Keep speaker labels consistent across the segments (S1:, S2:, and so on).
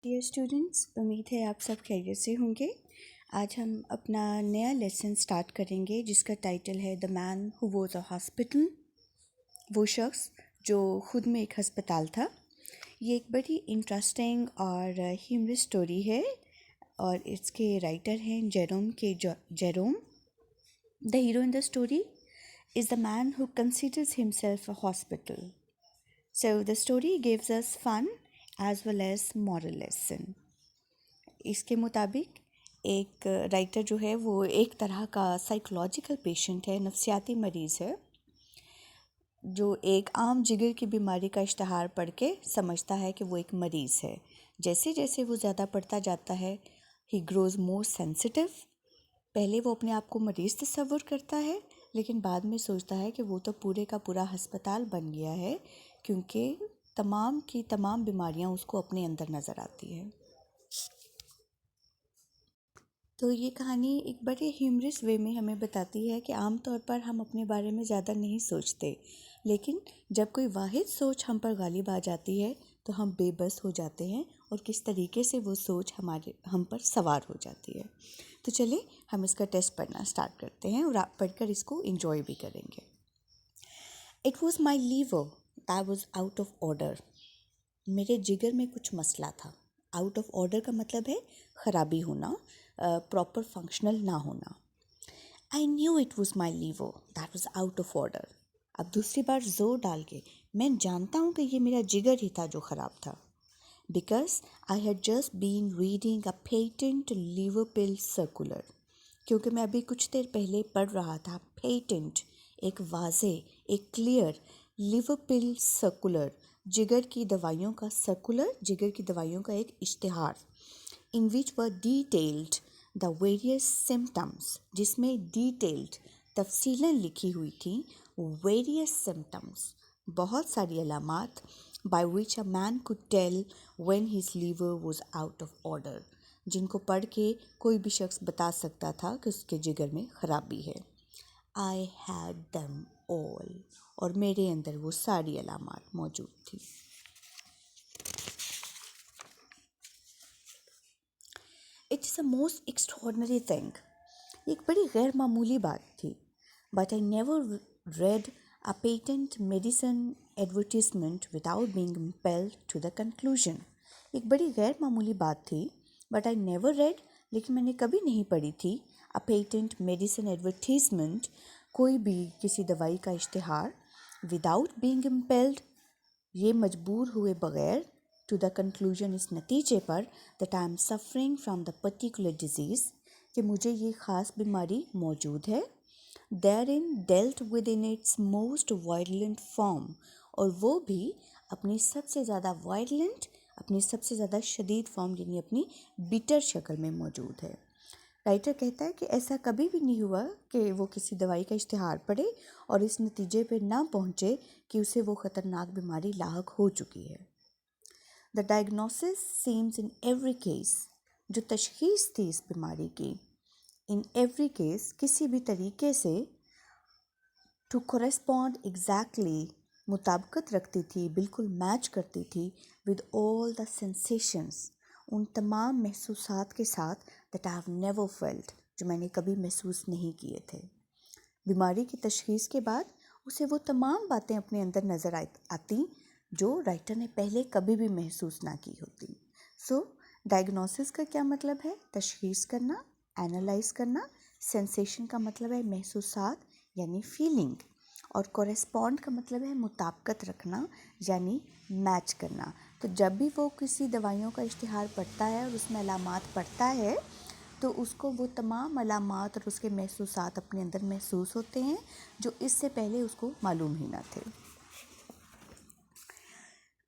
S1: Dear students, उम्मीद है आप सब खैरियत से होंगे। आज हम अपना नया लेसन स्टार्ट करेंगे जिसका टाइटल है the man who was a hospital. वो शख्स जो खुद में एक अस्पताल था। ये एक बड़ी इंटरेस्टिंग और ह्यूमरस स्टोरी है और इसके राइटर हैं Jerome. The hero in the story is the man who considers himself a hospital. So the story gives us fun as well as moral lesson. इसके मुताबिक एक राइटर जो है वो एक तरह का साइकोलॉजिकल पेशेंट है, नफ्सियाती मरीज़ है, जो एक आम जिगर की बीमारी का इश्तहार पढ़ के समझता है कि वो एक मरीज़ है। जैसे जैसे वो ज़्यादा पढ़ता जाता है ही ग्रोज़ मोर सेंसिटिव। पहले वो अपने आप को मरीज़ तस्वुर करता है, लेकिन बाद में सोचता है कि वो तो पूरे का पूरा अस्पताल बन गया है, क्योंकि तमाम की तमाम बीमारियां उसको अपने अंदर नज़र आती है। तो ये कहानी एक बड़े ह्यूमरस वे में हमें बताती है कि आम तौर पर हम अपने बारे में ज़्यादा नहीं सोचते, लेकिन जब कोई वाहिद सोच हम पर गालिब आ जाती है तो हम बेबस हो जाते हैं और किस तरीके से वो सोच हम पर सवार हो जाती है। तो चलिए हम इसका टेस्ट पढ़ना स्टार्ट करते हैं और आप पढ़कर इसको एंजॉय भी करेंगे। It was my liver that was out of order. मेरे जिगर में कुछ मसला था। आउट ऑफ ऑर्डर का मतलब है ख़राबी होना, प्रॉपर फंक्शनल ना होना। I knew it was my liver that was out of order. अब दूसरी बार जोर डाल के मैं जानता हूँ कि ये मेरा जिगर ही था जो ख़राब था। Because I had just been reading a patent liver pill circular. क्योंकि मैं अभी कुछ देर पहले पढ़ रहा था पेटेंट, एक वाजे, एक क्लियर लिवर पिल सर्कुलर, जिगर की दवाइयों का सर्कुलर, जिगर की दवाइयों का एक इश्तिहार, इन विच वर डिटेल्ड द वेरियस सिम्टम्स, जिसमें डिटेल्ड तफसीलन लिखी हुई थी, वेरियस सिम्टम्स, बहुत सारी अलामात, by which a man could tell when his liver was out of order, जिनको पढ़ के कोई भी शख्स बता सकता था कि उसके जिगर में ख़राबी है। I had them all, और मेरे अंदर वो सारी अलामात मौजूद थी। It is a most extraordinary thing. एक बड़ी गैर मामूली बात थी। But I never read a patent medicine advertisement without being impelled to the conclusion. एक बड़ी गैर मामूली बात थी, but I never read, लेकिन मैंने कभी नहीं पढ़ी थी a patent medicine advertisement, कोई भी किसी दवाई का इश्तिहार, without being impelled, ये मजबूर हुए बगैर, टू द कंक्लूजन, इस नतीजे पर, that I am suffering from the particular disease, कि मुझे ये ख़ास बीमारी मौजूद है। Therein dealt with in its most violent form, और वो भी अपनी सबसे ज़्यादा वायलेंट, अपनी सबसे ज़्यादा शदीद फॉर्म, यानी अपनी बिटर शक्ल में मौजूद है। राइटर कहता है कि ऐसा कभी भी नहीं हुआ कि वो किसी दवाई का इश्तिहार पढ़े और इस नतीजे पे ना पहुँचे कि उसे वो ख़तरनाक बीमारी लाहक हो चुकी है। The diagnosis seems in every case, जो तशख़ीस थी इस बीमारी की, इन एवरी केस, किसी भी तरीके से, टू कोरेस्पॉन्ड एग्जैक्टली, मुताबिकत रखती थी, बिल्कुल मैच करती थी, विद ऑल द सेंसेशंस, उन तमाम महसूसात के साथ, that I have never felt, जो मैंने कभी महसूस नहीं किए थे। बीमारी की तशख़ीस के बाद उसे वो तमाम बातें अपने अंदर नज़र आती जो राइटर ने पहले कभी भी महसूस ना की होती। सो डायग्नोसिस का क्या मतलब है? तशख़ीस करना, एनालाइज करना। सेंसेशन का मतलब है महसूसात यानी फीलिंग, और कोरेस्पॉन्ड का मतलब है मुताबिकत रखना यानी मैच करना। तो जब भी वो किसी दवाइयों का इश्तिहार पढ़ता है और उसमें अलामात पढ़ता है तो उसको वो तमाम अलामात और उसके महसूसात अपने अंदर महसूस होते हैं जो इससे पहले उसको मालूम ही ना थे।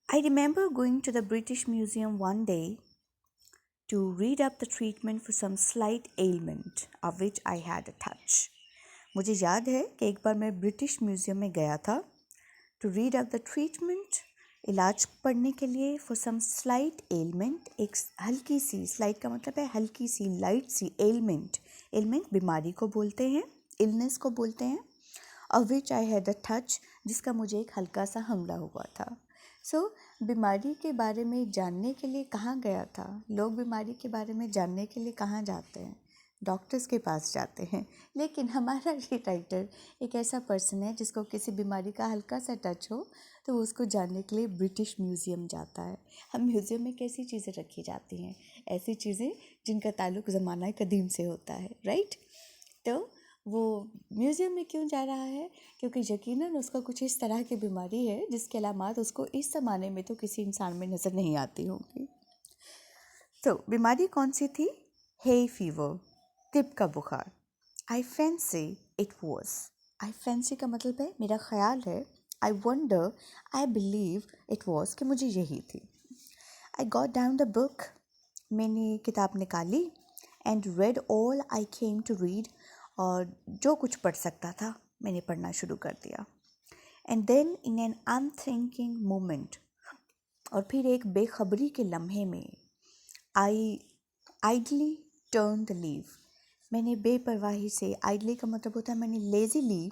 S1: I remember going to the British Museum one day to read up the treatment for some slight ailment of which I had a touch. मुझे याद है कि एक बार मैं ब्रिटिश म्यूज़ियम में गया था to read up the treatment, इलाज पढ़ने के लिए, for some slight ailment, एक हल्की सी, slight का मतलब है हल्की सी, light सी, ailment बीमारी को बोलते हैं, illness को बोलते हैं, of which I had a touch, जिसका मुझे एक हल्का सा हमला हुआ था। So बीमारी के बारे में जानने के लिए कहाँ गया था? लोग बीमारी के बारे में जानने के लिए कहाँ जाते हैं? डॉक्टर्स के पास जाते हैं। लेकिन हमारा ये राइटर एक ऐसा पर्सन है जिसको किसी बीमारी का हल्का सा टच हो तो वो उसको जानने के लिए ब्रिटिश म्यूज़ियम जाता है। हम म्यूज़ियम में कैसी चीज़ें रखी जाती हैं? ऐसी चीज़ें जिनका ताल्लुक ज़माना कदीम से होता है, राइट? तो वो म्यूज़ियम में क्यों जा रहा है? क्योंकि यकीनन उसका कुछ इस तरह की बीमारी है जिसके अलामात उसको इस ज़माने में तो किसी इंसान में नज़र नहीं आती होंगी। तो बीमारी कौन सी थी? हे फीवर, तिब का बुखार। I fancy it was. I fancy का मतलब है मेरा ख्याल है, I wonder, I believe it was कि मुझे यही थी। I got down the book, मैंने किताब निकाली, and read all I came to read, और जो कुछ पढ़ सकता था मैंने पढ़ना शुरू कर दिया। And then in an unthinking moment, और फिर एक बेखबरी के लम्हे में, I idly turn the leave, मैंने बेपरवाही से, आइडली का मतलब होता है मैंने लेजीली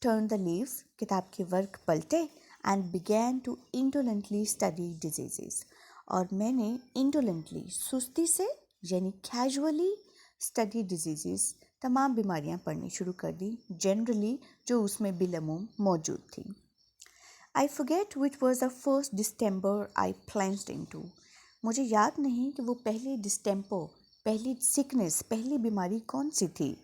S1: टर्न द लीव्स, किताब के वर्क पलटे, and began to indolently study diseases, और मैंने इंडोलेंटली सुस्ती से यानी कैजुअली स्टडी डिजीज़ेस, तमाम बीमारियां पढ़नी शुरू कर दी, जनरली जो उसमें बिलमूम मौजूद थी। I forget which was the first distemper I plunged into, मुझे याद नहीं कि वो पहली डिस्टेम्पर, पहली सिकनेस, पहली बीमारी कौन सी थी।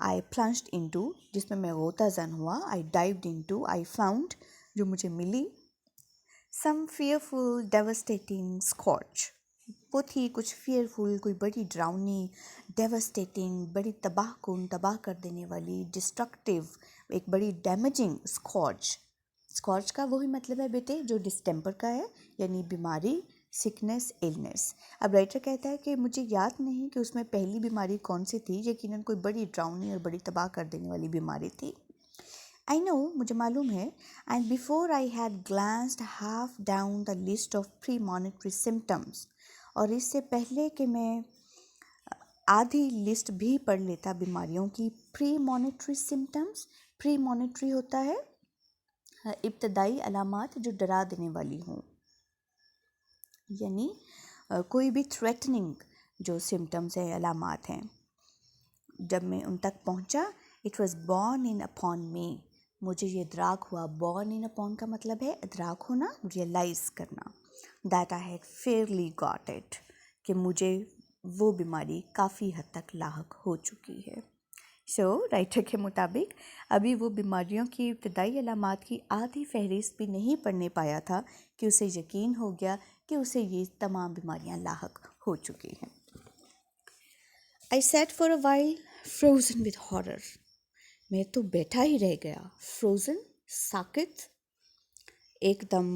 S1: आई प्लंज्ड इनटू, जिसमें मैं गोताज़न हुआ। आई डाइव्ड इनटू, आई फाउंड, जो मुझे मिली। सम फियरफुल डेवस्टेटिंग स्कॉच, वो थी कुछ फियरफुल, कोई बड़ी ड्राउनी, डेवस्टेटिंग, बड़ी तबाहकुन, तबाह कर देने वाली, डिस्ट्रक्टिव, एक बड़ी डैमेजिंग स्कॉच। स्कॉच का वही मतलब है बेटे जो डिस्टेम्पर का है, यानी बीमारी, सिकनेस, इलनेस। अब राइटर कहता है कि मुझे याद नहीं कि उसमें पहली बीमारी कौन सी थी, यकीनन कोई बड़ी ड्राउनी और बड़ी तबाह कर देने वाली बीमारी थी। आई नो, मुझे मालूम है। And before I had glanced half down the list of pre monetary symptoms, और इससे पहले कि मैं आधी लिस्ट भी पढ़ लेता बीमारियों की। Pre monetary symptoms, pre monetary होता है इब्तदाई अलामात जो डरा देने वाली हों, यानी कोई भी थ्रेटनिंग जो सिम्टम्स हैं, अलामात हैं। जब मैं उन तक पहुंचा, it was born in upon मी, मुझे ये इदराक हुआ। बॉर्न इन अपॉन का मतलब है इदराक होना, रियलाइज़ करना। That I had Fairlie got it, कि मुझे वो बीमारी काफ़ी हद तक लाहक हो चुकी है। सो राइटर के मुताबिक अभी वो बीमारियों की इब्तदाई अलामात की आधी फहरिस्त भी नहीं पढ़ने पाया था कि उसे यकीन हो गया कि उसे ये तमाम बीमारियां लाहक हो चुकी हैं। I sat for a while frozen with horror, मैं तो बैठा ही रह गया। फ्रोजन, साकित, एकदम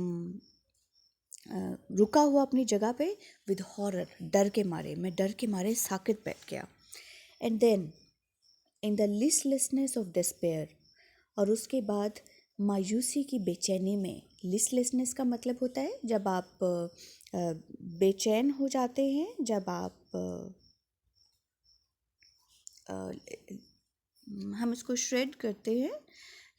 S1: रुका हुआ अपनी जगह पे, विद हॉरर, डर के मारे, मैं डर के मारे साकित बैठ गया। And then in the listlessness of despair, और उसके बाद मायूसी की बेचैनी में। लिस्टलेसनेस का मतलब होता है जब आप बेचैन हो जाते हैं, जब आप हम इसको श्रेड करते हैं।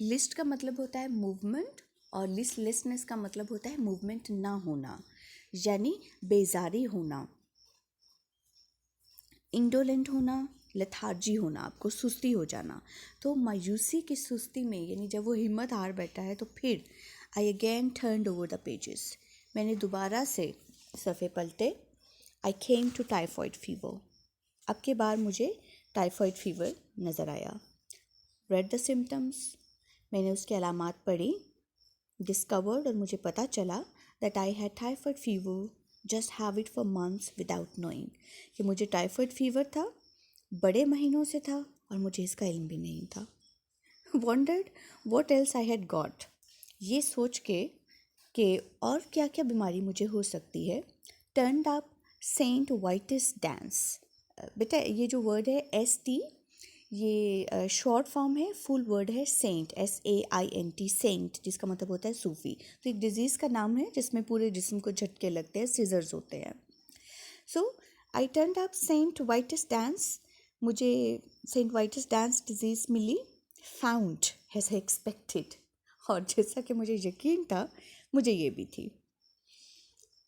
S1: लिस्ट का मतलब होता है मूवमेंट, और लिस्टलेसनेस का मतलब होता है मूवमेंट ना होना, यानी बेजारी होना, इंडोलेंट होना, लेथार्जी होना, आपको सुस्ती हो जाना। तो मायूसी की सुस्ती में, यानी जब वो हिम्मत हार बैठा है, तो फिर I again turned over the pages, मैंने दोबारा से सफ़े पलटे। आई केम टू टाइफॉइड फीवर, अब के बार मुझे टाइफॉइड फीवर नज़र आया। रेड द सिम्टम्स, मैंने उसके अलामात पढ़ी। डिस्कवर्ड, और मुझे पता चला that I had typhoid fever, just have it for months without knowing, कि मुझे टाइफॉइड फीवर था, बड़े महीनों से था, और मुझे इसका इल्म भी नहीं था। Wondered what else I had got, ये सोच के कि और क्या क्या बीमारी मुझे हो सकती है। Turned up Saint Vitus dance, बेटा ये जो वर्ड है ST, ये शॉर्ट फॉर्म है, फुल वर्ड है सेंट, SAINT, सेंट, जिसका मतलब होता है सूफ़ी। तो एक डिज़ीज़ का नाम है जिसमें पूरे जिस्म को झटके लगते हैं, सीजर्स होते हैं। So I turned up Saint Vitus dance, मुझे सेंट वाइटिस डांस डिजीज़ मिली। फाउंड एज आई एक्सपेक्टेड, और जैसा कि मुझे यकीन था मुझे ये भी थी।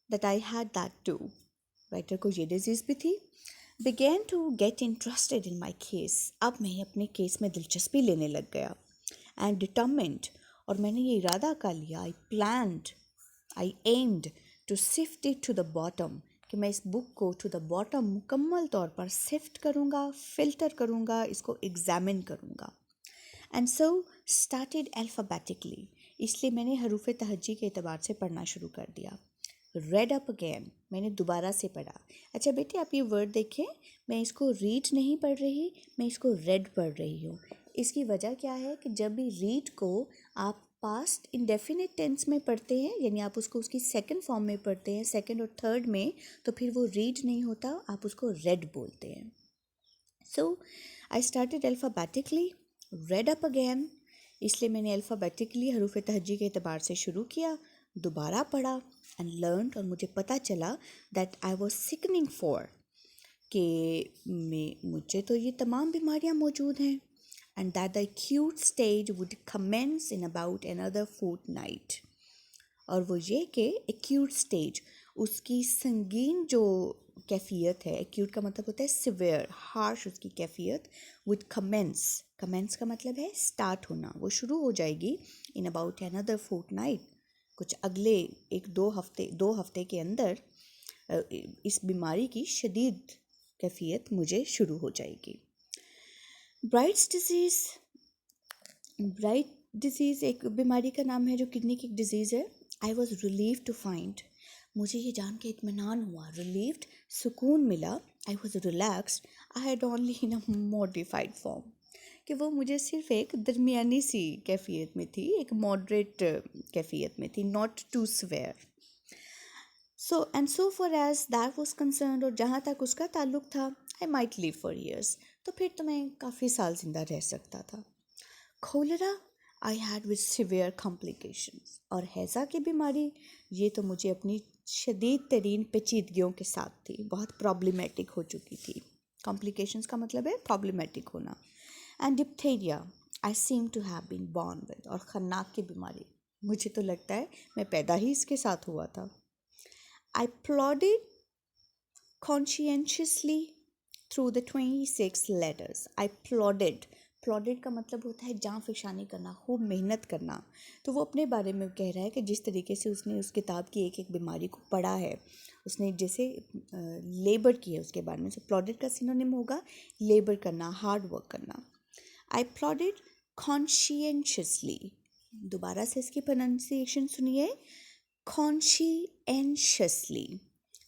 S1: that I had that too. Writer को ये डिजीज़ भी थी. Began to get interested in my case. अब मैं अपने केस में दिलचस्पी लेने लग गया. And determined, और मैंने ये इरादा कर लिया, I aimed to sift it to the bottom, कि मैं इस बुक को to the bottom मुकम्मल तौर पर सिफ्ट करूँगा, फ़िल्टर करूँगा, इसको एग्ज़ामिन करूँगा. And so started alphabetically. इसलिए मैंने हरूफ तहज्जी के एतबार से पढ़ना शुरू कर दिया. Read up again, मैंने दोबारा से पढ़ा. अच्छा बेटे, आप ये वर्ड देखें, मैं इसको रीड नहीं पढ़ रही, मैं इसको रेड पढ़ रही हूँ. इसकी वजह क्या है कि जब भी रीड को आप पास्ट इंडेफिनिट टेंस में पढ़ते हैं, यानी आप उसको उसकी सेकंड फॉर्म में पढ़ते हैं, सेकंड और थर्ड में, तो फिर वो रीड नहीं होता, आप उसको रेड बोलते हैं. So I started alphabetically, read up again, इसलिए मैंने अल्फ़ाबेटिकली हरूफ तहज्जी के एतबार से शुरू किया, दोबारा पढ़ा, एंड लर्नड, और मुझे पता चला that I was sickening for, कि मुझे तो ये तमाम बीमारियां मौजूद हैं. And that the acute stage would commence in about another fortnight. और वो ये कि acute stage, उसकी संगीन जो कैफियत है, acute का मतलब होता है severe, harsh उसकी कैफियत, would commence का मतलब है start होना, वो शुरू हो जाएगी in about another fortnight, कुछ अगले दो हफ्ते के अंदर इस बीमारी की शदीद कैफियत मुझे शुरू हो जाएगी. ब्राइट्स डिजीज़ एक बीमारी का नाम है जो किडनी की डिजीज़ है. I was relieve to find, मुझे ये जान के इत्मीनान हुआ, रिलीव्ड सुकून मिला, I was relaxed, I had only in a modified form, कि वो मुझे सिर्फ एक दरमियानी सी कैफियत में थी, एक मॉडरेट कैफियत में थी, not to swear. So far as that was concern, और जहाँ तक उसका ताल्लुक था, I might live for years, तो फिर तो मैं काफ़ी साल जिंदा रह सकता था. Cholera I had with severe complications, और हैज़ा की बीमारी, ये तो मुझे अपनी शदीद तरीन पेचीदगियों के साथ थी, बहुत प्रॉब्लमेटिक हो चुकी थी. कॉम्प्लिकेशंस का मतलब है प्रॉब्लमेटिक होना. And diphtheria I seem to have been born with, और खन्नाक की बीमारी, मुझे तो लगता है मैं पैदा ही इसके साथ हुआ था. आई प्लॉडेड conscientiously through the 26 letters. I plodded का मतलब होता है जान फिशानी करना, खूब मेहनत करना. तो वो अपने बारे में कह रहा है कि जिस तरीके से उसने उस किताब की एक बीमारी को पढ़ा है, उसने जैसे लेबर किया उसके बारे में. सो प्लॉडेड का सिनोनिम होगा लेबर करना, हार्ड वर्क करना. आई प्लॉडेड कॉन्शियंशियसली, दोबारा से इसकी प्रोनाउंसिएशन सुनिए, कॉन्शियंशियसली.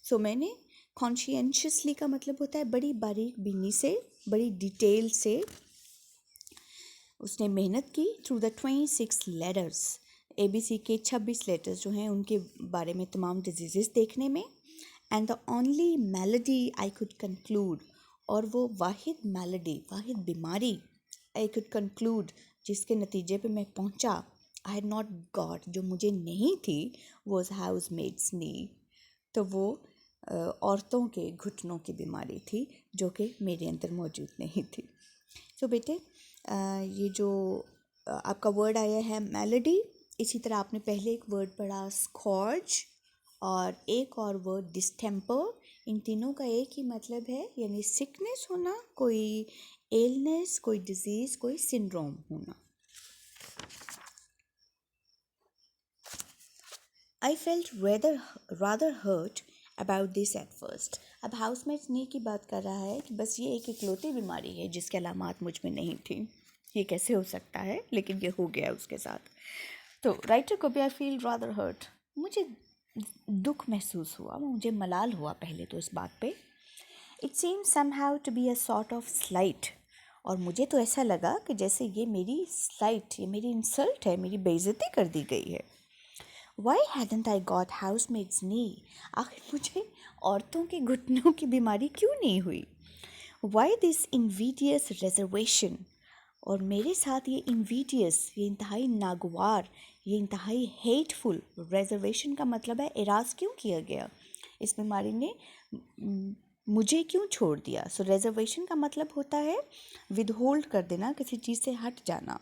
S1: सो मैंने कॉन्शियंशियसली का मतलब होता है बड़ी बारीक बीनी से, बड़ी डिटेल से उसने मेहनत की. थ्रू द 26 लेटर्स, ABC के 26 लेटर्स जो हैं उनके बारे में तमाम डिजीज़ देखने में. And the only melody I could conclude, और वो वाहिद मेलोडी, वाहिद बीमारी आई कुड कंक्लूड जिसके नतीजे पे मैं पहुंचा, आई हैड नॉट गॉट, जो मुझे नहीं थी, वॉज हाउस मेड्स नी, तो वो औरतों के घुटनों की बीमारी थी जो कि मेरे अंदर मौजूद नहीं थी. तो बेटे, ये जो आपका वर्ड आया है मेलोडी, इसी तरह आपने पहले एक वर्ड पढ़ा स्कॉर्च, और एक और वर्ड डिस्टेम्पर. इन तीनों का एक ही मतलब है, यानी सिकनेस होना, कोई एलनेस, कोई डिजीज़, कोई सिंड्रोम होना. I felt rather hurt about this at first. अब हाउसमेट्स नी की बात कर रहा है कि बस ये एक इकलौती बीमारी है जिसके अलामात मुझ में नहीं थी, ये कैसे हो सकता है, लेकिन ये हो गया उसके साथ. तो राइटर को भी आई फील rather hurt, मुझे दुख महसूस हुआ, मुझे मलाल हुआ पहले तो इस बात पे. It seemed somehow to be a sort of slight, और मुझे तो ऐसा लगा कि जैसे ये मेरी स्लाइट, ये मेरी इंसल्ट है, मेरी बेइज्जती कर दी गई है. Why hadn't I got housemaid's knee? आखिर मुझे औरतों के घुटनों की बीमारी क्यों नहीं हुई? Why this invidious reservation? और मेरे साथ ये invidious, ये इंतहाई नागवार, ये इंतहाई hateful, reservation का मतलब है एराज़ क्यों किया गया? इस बीमारी ने मुझे क्यों छोड़ दिया? सो reservation का मतलब होता है withhold कर देना, किसी चीज़ से हट जाना,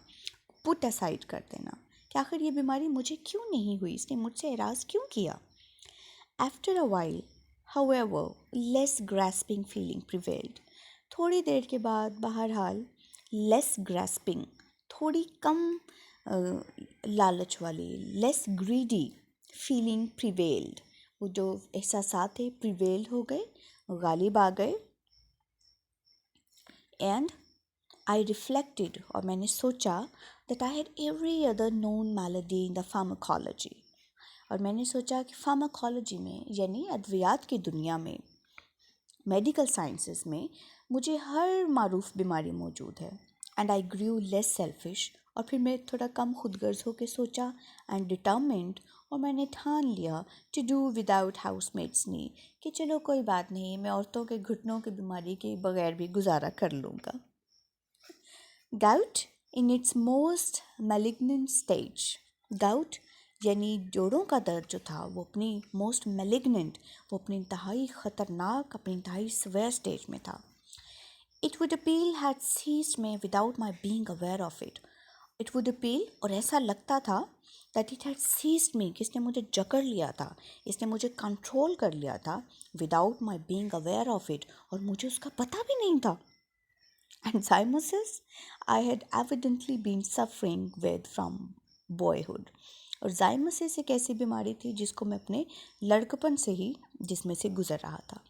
S1: put aside कर देना, कि आखिर ये बीमारी मुझे क्यों नहीं हुई, इसने मुझसे एराज़ क्यों किया. After a while, however, less grasping feeling prevailed. थोड़ी देर के बाद बहरहाल less grasping, थोड़ी कम लालच वाली, less greedy feeling prevailed. वो जो एहसासात थे prevail हो गए, गालिब आ गए. And I reflected, और मैंने सोचा, that I had every other known malady in the pharmacology. और मैंने सोचा कि फार्माकोलॉजी में यानी अद्वियात की दुनिया में, मेडिकल साइंसेस में मुझे हर मारूफ बीमारी मौजूद है. And I grew less selfish, और फिर मैं थोड़ा कम खुदगर्ज होकर सोचा, एंड डिटर्मिन्ड, और मैंने ठान लिया टू डू विदाउट हाउसमेट्स नी, कि चलो कोई बात नहीं, मैं औरतों के घुटनों की बीमारी के बगैर भी गुजारा कर लूँगा. Gout in its most malignant stage. Gout यानी जोड़ों का दर्द जो था वो अपनी मोस्ट मैलिग्नेंट, वो अपनी इंतहाई ख़तरनाक, अपनी इंतहाई सवेयर स्टेज में था. It would appeal had seized me without my being aware of it. It would appeal, और ऐसा लगता था that it had seized me, कि इसने मुझे जकड़ लिया था, इसने मुझे कंट्रोल कर लिया था, without my being aware of it, और मुझे उसका पता भी नहीं था. And zymosis I had evidently been suffering with from boyhood. और zymosis एक ऐसी बीमारी थी जिसको मैं अपने लड़कपन से ही जिसमें से गुजर रहा था.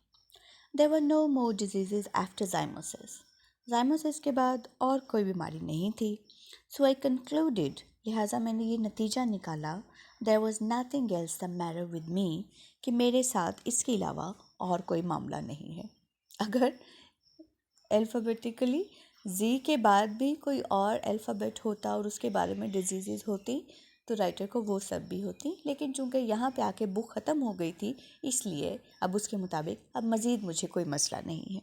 S1: There were no more diseases after zymosis. zymosis के बाद और कोई बीमारी नहीं थी. So I concluded, लिहाजा मैंने ये नतीजा निकाला, there was nothing else the matter with me, कि मेरे साथ इसके अलावा और कोई मामला नहीं है. अगर अल्फ़ाबेटिकली जी के बाद भी कोई और अल्फ़ाबेट होता और उसके बारे में डिजीज़ होती तो राइटर को वो सब भी होती, लेकिन चूंकि यहाँ पे आके बुक ख़त्म हो गई थी, इसलिए अब उसके मुताबिक अब मज़ीद मुझे कोई मसला नहीं है.